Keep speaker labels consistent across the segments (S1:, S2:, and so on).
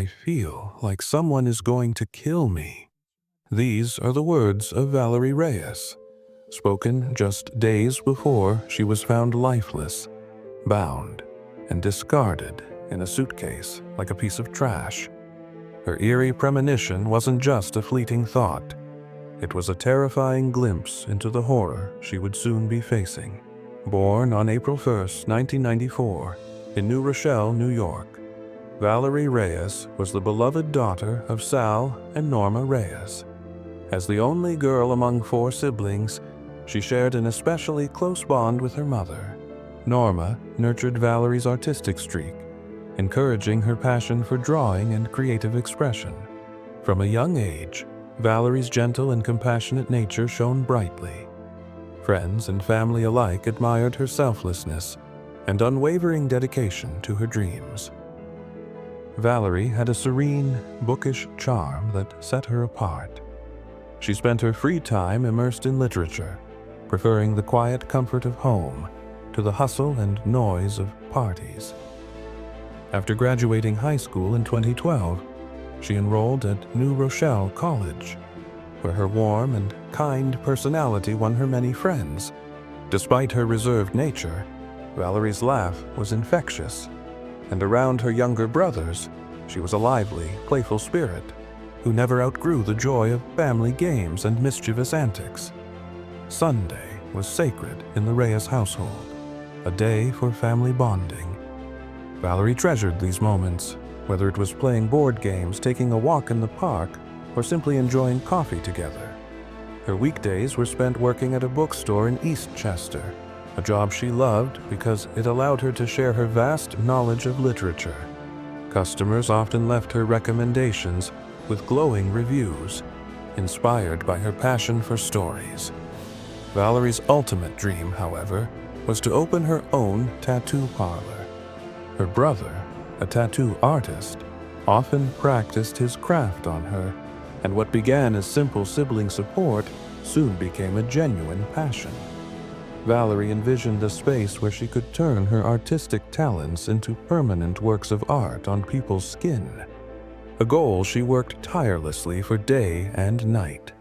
S1: I feel like someone is going to kill me." These are the words of Valerie Reyes, spoken just days before she was found lifeless, bound, and discarded in a suitcase like a piece of trash. Her eerie premonition wasn't just a fleeting thought. It was a terrifying glimpse into the horror she would soon be facing. Born on April 1st, 1994, in New Rochelle, New York, Valerie Reyes was the beloved daughter of Sal and Norma Reyes. As the only girl among 4 siblings, she shared an especially close bond with her mother. Norma nurtured Valerie's artistic streak, encouraging her passion for drawing and creative expression. From a young age, Valerie's gentle and compassionate nature shone brightly. Friends and family alike admired her selflessness and unwavering dedication to her dreams. Valerie had a serene, bookish charm that set her apart. She spent her free time immersed in literature, preferring the quiet comfort of home to the hustle and noise of parties. After graduating high school in 2012, she enrolled at New Rochelle College, where her warm and kind personality won her many friends. Despite her reserved nature, Valerie's laugh was infectious, and around her younger brothers, she was a lively, playful spirit who never outgrew the joy of family games and mischievous antics. Sunday was sacred in the Reyes household, a day for family bonding. Valerie treasured these moments, whether it was playing board games, taking a walk in the park, or simply enjoying coffee together. Her weekdays were spent working at a bookstore in Eastchester, a job she loved because it allowed her to share her vast knowledge of literature. Customers often left her recommendations with glowing reviews, inspired by her passion for stories. Valerie's ultimate dream, however, was to open her own tattoo parlor. Her brother, a tattoo artist, often practiced his craft on her, and what began as simple sibling support soon became a genuine passion. Valerie envisioned a space where she could turn her artistic talents into permanent works of art on people's skin, a goal she worked tirelessly for day and night.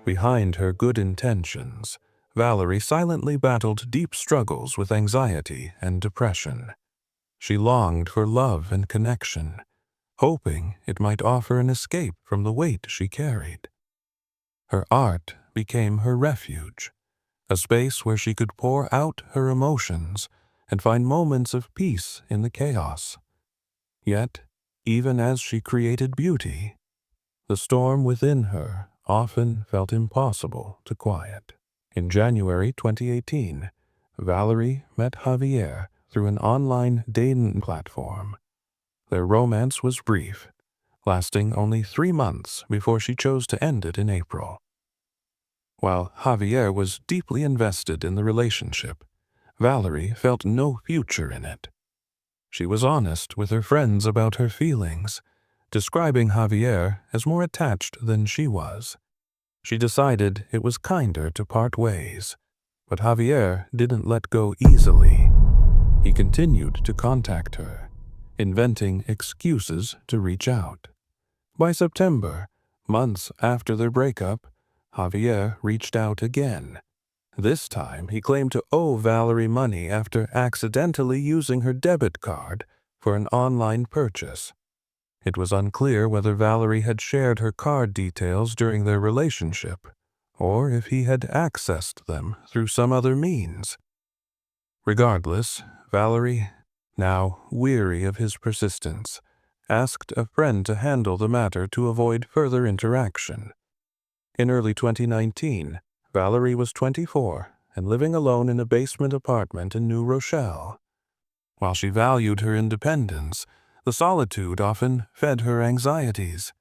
S1: Behind her good intentions, Valerie silently battled deep struggles with anxiety and depression. She longed for love and connection, hoping it might offer an escape from the weight she carried. Her art became her refuge, a space where she could pour out her emotions and find moments of peace in the chaos. Yet, even as she created beauty, the storm within her often felt impossible to quiet. In January 2018, Valerie met Javier through an online dating platform. Their romance was brief, lasting only 3 months before she chose to end it in April. While Javier was deeply invested in the relationship, Valerie felt no future in it. She was honest with her friends about her feelings, describing Javier as more attached than she was. She decided it was kinder to part ways, but Javier didn't let go easily. He continued to contact her, inventing excuses to reach out. By September, months after their breakup, Javier reached out again. This time, he claimed to owe Valerie money after accidentally using her debit card for an online purchase. It was unclear whether Valerie had shared her card details during their relationship, or if he had accessed them through some other means. Regardless, Valerie, now weary of his persistence, asked a friend to handle the matter to avoid further interaction. In early 2019, Valerie was 24 and living alone in a basement apartment in New Rochelle. While she valued her independence, the solitude often fed her anxieties.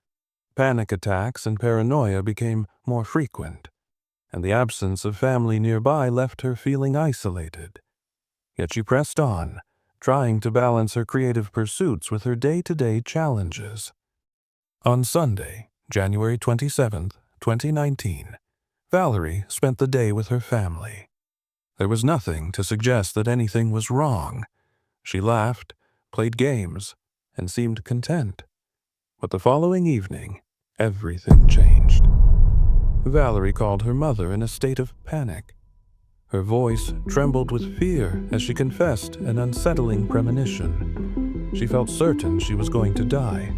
S1: Panic attacks and paranoia became more frequent, and the absence of family nearby left her feeling isolated. Yet she pressed on, trying to balance her creative pursuits with her day-to-day challenges. On Sunday, January 27, 2019, Valerie spent the day with her family. There was nothing to suggest that anything was wrong. She laughed, played games, and seemed content. But the following evening, everything changed. Valerie called her mother in a state of panic. Her voice trembled with fear as she confessed an unsettling premonition. She felt certain she was going to die.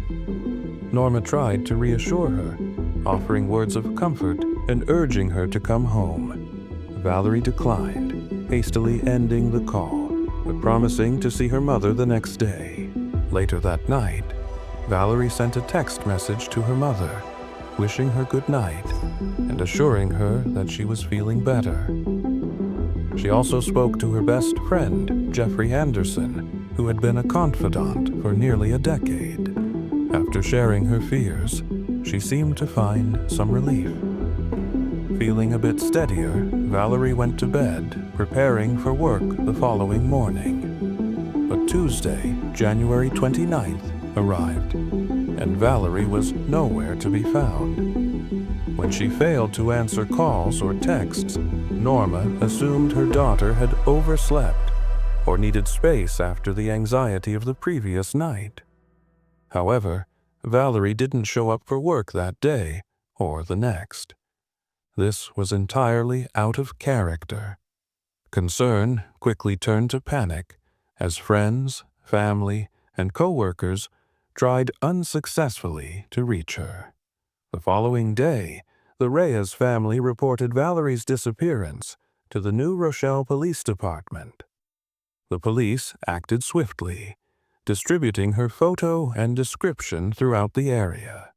S1: Norma tried to reassure her, offering words of comfort and urging her to come home. Valerie declined, hastily ending the call, but promising to see her mother the next day. Later that night, Valerie sent a text message to her mother, wishing her good night and assuring her that she was feeling better. She also spoke to her best friend, Jeffrey Anderson, who had been a confidant for nearly a decade. After sharing her fears, she seemed to find some relief. Feeling a bit steadier, Valerie went to bed, preparing for work the following morning. But Tuesday, January 29th, arrived, and Valerie was nowhere to be found. When she failed to answer calls or texts, Norma assumed her daughter had overslept or needed space after the anxiety of the previous night. However, Valerie didn't show up for work that day or the next. This was entirely out of character. Concern quickly turned to panic as friends, family, and co-workers tried unsuccessfully to reach her. The following day, the Reyes family reported Valerie's disappearance to the New Rochelle Police Department. The police acted swiftly, distributing her photo and description throughout the area.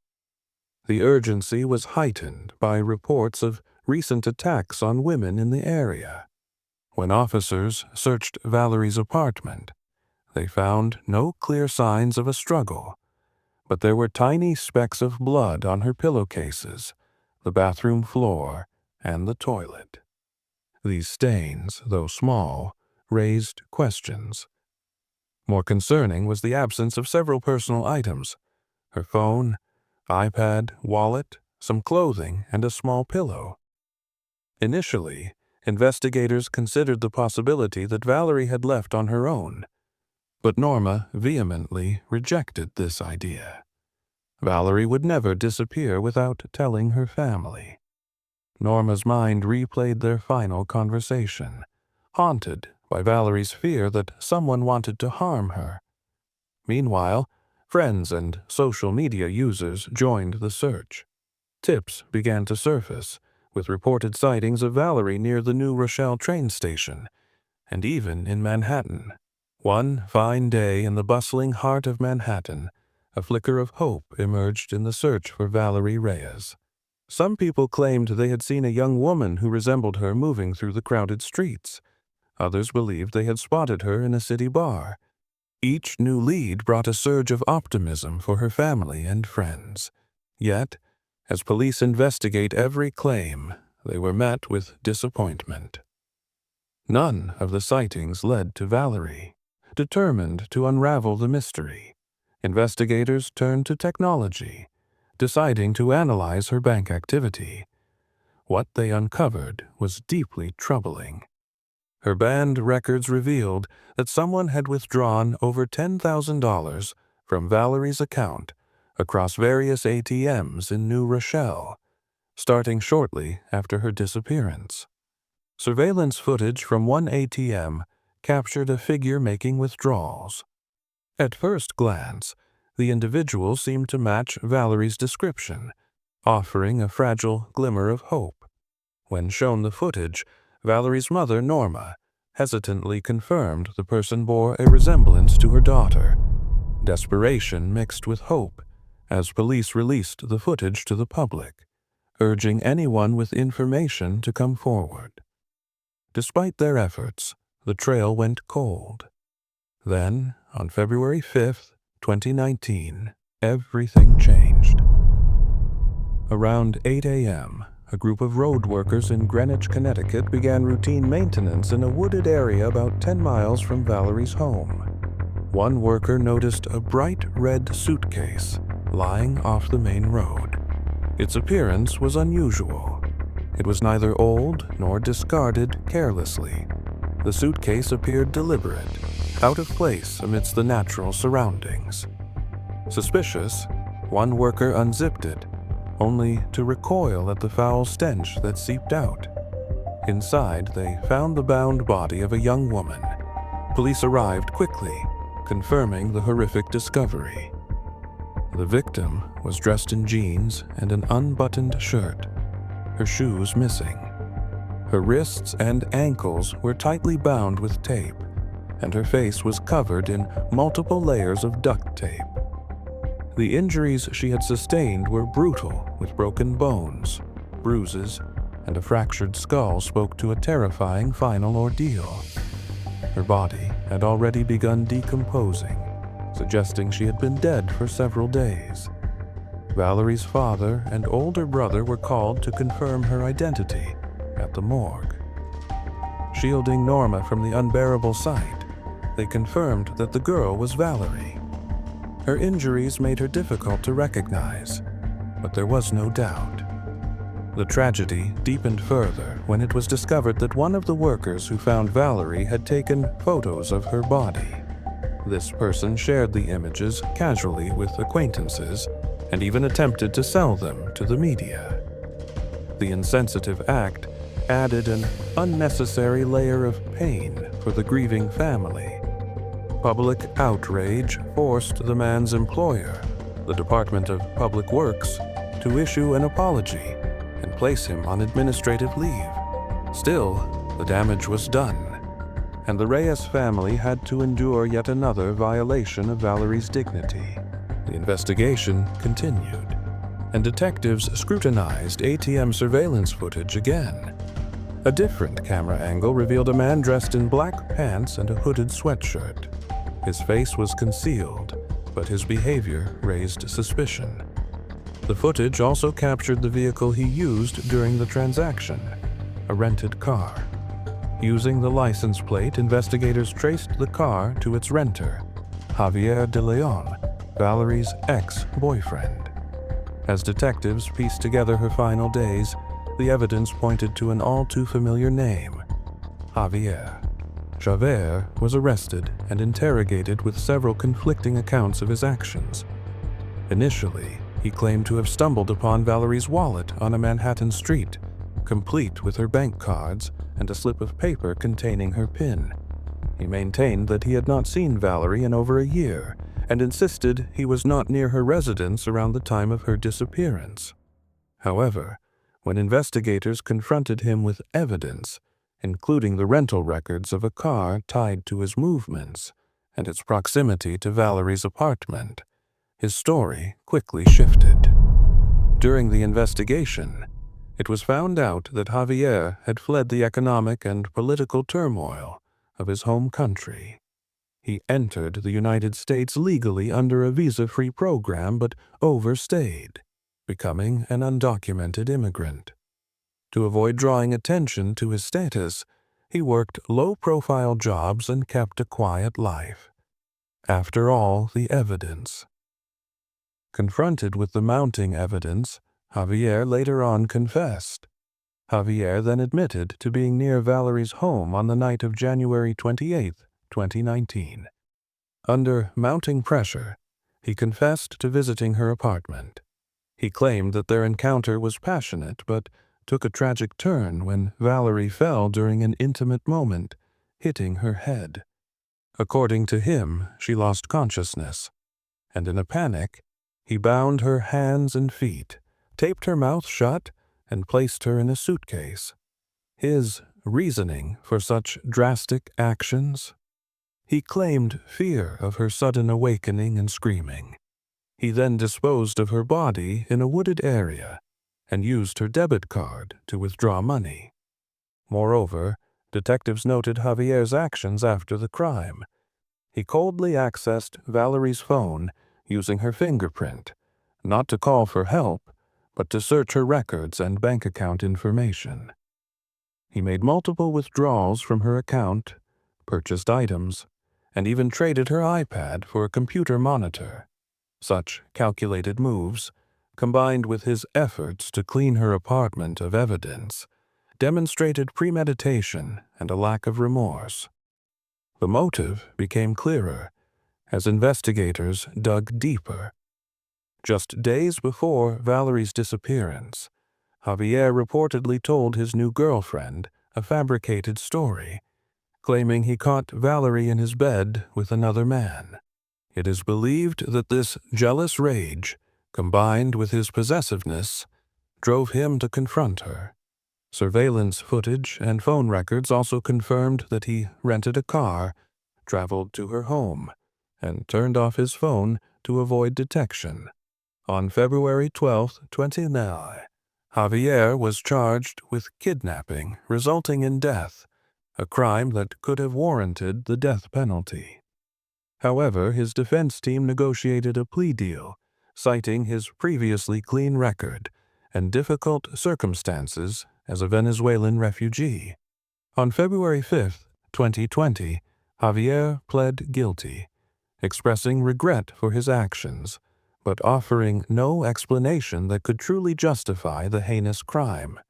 S1: The urgency was heightened by reports of recent attacks on women in the area. When officers searched Valerie's apartment, they found no clear signs of a struggle, but there were tiny specks of blood on her pillowcases, the bathroom floor, and the toilet. These stains, though small, raised questions. More concerning was the absence of several personal items: her phone, iPad, wallet, some clothing, and a small pillow. Initially, investigators considered the possibility that Valerie had left on her own, but Norma vehemently rejected this idea. Valerie would never disappear without telling her family. Norma's mind replayed their final conversation, haunted by Valerie's fear that someone wanted to harm her. Meanwhile, friends and social media users joined the search. Tips began to surface, with reported sightings of Valerie near the New Rochelle train station, and even in Manhattan. One fine day in the bustling heart of Manhattan, a flicker of hope emerged in the search for Valerie Reyes. Some people claimed they had seen a young woman who resembled her moving through the crowded streets. Others believed they had spotted her in a city bar. Each new lead brought a surge of optimism for her family and friends. Yet, as police investigate every claim, they were met with disappointment. None of the sightings led to Valerie. Determined to unravel the mystery, investigators turned to technology, deciding to analyze her bank activity. What they uncovered was deeply troubling. Her banned records revealed that someone had withdrawn over $10,000 from Valerie's account across various ATMs in New Rochelle, starting shortly after her disappearance. Surveillance footage from one ATM captured a figure making withdrawals. At first glance, the individual seemed to match Valerie's description, offering a fragile glimmer of hope. When shown the footage, Valerie's mother, Norma, hesitantly confirmed the person bore a resemblance to her daughter. Desperation mixed with hope as police released the footage to the public, urging anyone with information to come forward. Despite their efforts, the trail went cold. Then, on February 5th, 2019, everything changed. Around 8 a.m., a group of road workers in Greenwich, Connecticut began routine maintenance in a wooded area about 10 miles from Valerie's home. One worker noticed a bright red suitcase lying off the main road. Its appearance was unusual. It was neither old nor discarded carelessly. The suitcase appeared deliberate, out of place amidst the natural surroundings. Suspicious, One worker unzipped it, only to recoil at the foul stench that seeped out. Inside, they found the bound body of a young woman. Police arrived quickly, confirming the horrific discovery. The victim was dressed in jeans and an unbuttoned shirt, her shoes missing. Her wrists and ankles were tightly bound with tape, and her face was covered in multiple layers of duct tape. The injuries she had sustained were brutal, with broken bones, bruises, and a fractured skull spoke to a terrifying final ordeal. Her body had already begun decomposing, suggesting she had been dead for several days. Valerie's father and older brother were called to confirm her identity at the morgue. Shielding Norma from the unbearable sight, they confirmed that the girl was Valerie. Her injuries made her difficult to recognize, but there was no doubt. The tragedy deepened further when it was discovered that one of the workers who found Valerie had taken photos of her body. This person shared the images casually with acquaintances and even attempted to sell them to the media. The insensitive act added an unnecessary layer of pain for the grieving family. Public outrage forced the man's employer, the Department of Public Works, to issue an apology and place him on administrative leave. Still, the damage was done, and the Reyes family had to endure yet another violation of Valerie's dignity. The investigation continued, and detectives scrutinized ATM surveillance footage again. A different camera angle revealed a man dressed in black pants and a hooded sweatshirt. His face was concealed, but his behavior raised suspicion. The footage also captured the vehicle he used during the transaction, a rented car. Using the license plate, investigators traced the car to its renter, Javier de Leon, Valerie's ex-boyfriend. As detectives pieced together her final days, the evidence pointed to an all-too-familiar name, Javier. Javert was arrested and interrogated with several conflicting accounts of his actions. Initially, he claimed to have stumbled upon Valerie's wallet on a Manhattan street, complete with her bank cards and a slip of paper containing her PIN. He maintained that he had not seen Valerie in over a year and insisted he was not near her residence around the time of her disappearance. However, when investigators confronted him with evidence, including the rental records of a car tied to his movements and its proximity to Valerie's apartment, his story quickly shifted. During the investigation, it was found out that Javier had fled the economic and political turmoil of his home country. He entered the United States legally under a visa-free program but overstayed, becoming an undocumented immigrant. To avoid drawing attention to his status, he worked low-profile jobs and kept a quiet life. After all, the evidence. Confronted with the mounting evidence, Javier later on confessed. Javier then admitted to being near Valerie's home on the night of January 28, 2019. Under mounting pressure, he confessed to visiting her apartment. He claimed that their encounter was passionate but took a tragic turn when Valerie fell during an intimate moment, hitting her head. According to him, she lost consciousness, and in a panic, he bound her hands and feet, taped her mouth shut, and placed her in a suitcase. His reasoning for such drastic actions? He claimed fear of her sudden awakening and screaming. He then disposed of her body in a wooded area and used her debit card to withdraw money. Moreover, detectives noted Javier's actions after the crime. He coldly accessed Valerie's phone using her fingerprint, not to call for help, but to search her records and bank account information. He made multiple withdrawals from her account, purchased items, and even traded her iPad for a computer monitor. Such calculated moves, combined with his efforts to clean her apartment of evidence, demonstrated premeditation and a lack of remorse. The motive became clearer as investigators dug deeper. Just days before Valerie's disappearance, Javier reportedly told his new girlfriend a fabricated story, claiming he caught Valerie in his bed with another man. It is believed that this jealous rage, combined with his possessiveness, drove him to confront her. Surveillance footage and phone records also confirmed that he rented a car, traveled to her home, and turned off his phone to avoid detection. On February 12, 2009, Javier was charged with kidnapping resulting in death, a crime that could have warranted the death penalty. However, his defense team negotiated a plea deal, citing his previously clean record and difficult circumstances as a Venezuelan refugee. On February 5, 2020, Javier pled guilty, expressing regret for his actions, but offering no explanation that could truly justify the heinous crime.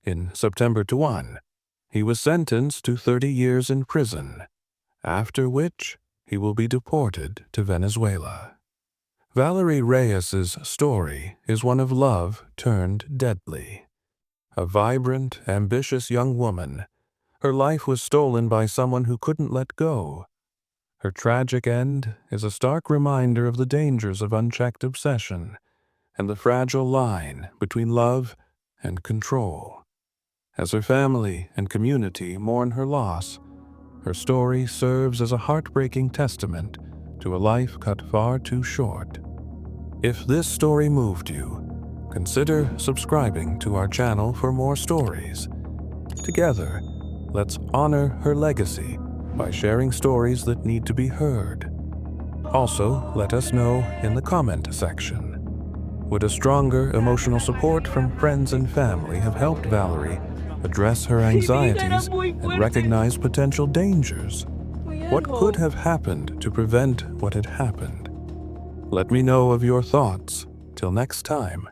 S1: In September 21, he was sentenced to 30 years in prison, after which he will be deported to Venezuela. Valerie Reyes's story is one of love turned deadly. A vibrant, ambitious young woman, her life was stolen by someone who couldn't let go. Her tragic end is a stark reminder of the dangers of unchecked obsession and the fragile line between love and control. As her family and community mourn her loss, her story serves as a heartbreaking testament to a life cut far too short. If this story moved you, consider subscribing to our channel for more stories. Together, let's honor her legacy by sharing stories that need to be heard. Also, let us know in the comment section. Would a stronger emotional support from friends and family have helped Valerie address her anxieties and recognize potential dangers? What could have happened to prevent what had happened? Let me know of your thoughts. Till next time.